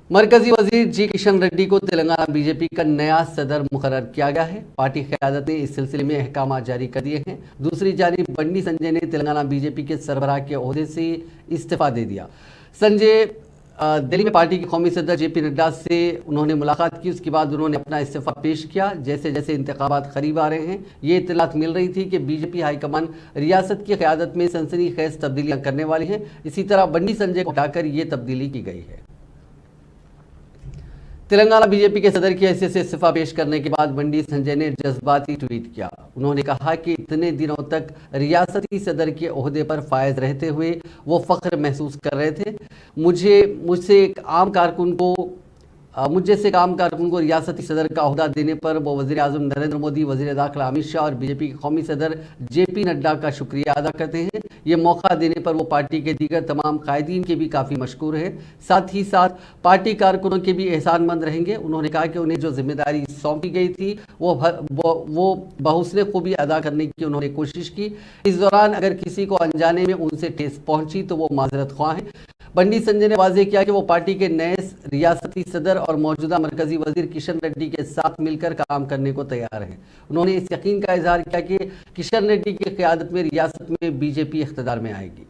मरकजी वजीर जी किशन रेड्डी को तेलंगाना बीजेपी का नया सदर मुकर्रर किया गया है। पार्टी क़यादत ने इस सिलसिले में अहकाम जारी कर दिए हैं। दूसरी जानिब बंडी संजय ने तेलंगाना बीजेपी के सरबराह के ओहदे से इस्तीफा दे दिया। संजय दिल्ली में पार्टी के कौमी सदर जेपी नड्डा से उन्होंने मुलाकात की। उसके बाद उन्होंने अपना इस्तीफा पेश किया। जैसे जैसे इंतखाबात करीब आ रहे हैं, ये इत्तलात मिल रही थी कि बीजेपी हाईकमान रियासत की क़यादत में सनसनीखेज तब्दीलियां करने वाली हैं। इसी तरह बंडी संजय को हटाकर ये तब्दीली की गई है। तेलंगाना बीजेपी के सदर की हैसियत से इस्तीफा पेश करने के बाद बंडी संजय ने जज्बाती ट्वीट किया। उन्होंने कहा कि इतने दिनों तक रियासती सदर के ओहदे पर फायज रहते हुए वो फख्र महसूस कर रहे थे। मुझसे एक आम कारकुन को रियासती सदर का ओहदा देने पर वो वज़ीर आज़म नरेंद्र मोदी, वज़ीर दाखिला अमित शाह और बीजेपी के कौमी सदर जेपी नड्डा का शुक्रिया अदा करते हैं। ये मौका देने पर वो पार्टी के दीगर तमाम कायदीन के भी काफ़ी मशकूर हैं। साथ ही साथ पार्टी कारकुनों के भी एहसानमंद रहेंगे। उन्होंने कहा कि उन्हें जो जिम्मेदारी सौंपी गई थी वो बहुस्ने खूबी अदा करने की उन्होंने कोशिश की। इस दौरान अगर किसी को अनजाने में उनसे ठेस पहुंची तो वो माजरत ख्वाह हैं। बंडी संजय ने वाज़ेह किया कि वो पार्टी के नए रियासती सदर और मौजूदा मरकजी वजीर किशन रेड्डी के साथ मिलकर काम करने को तैयार हैं। उन्होंने इस यकीन का इजहार किया कि किशन रेड्डी की क़यादत में रियासत में बीजेपी इख्तिदार में आएगी।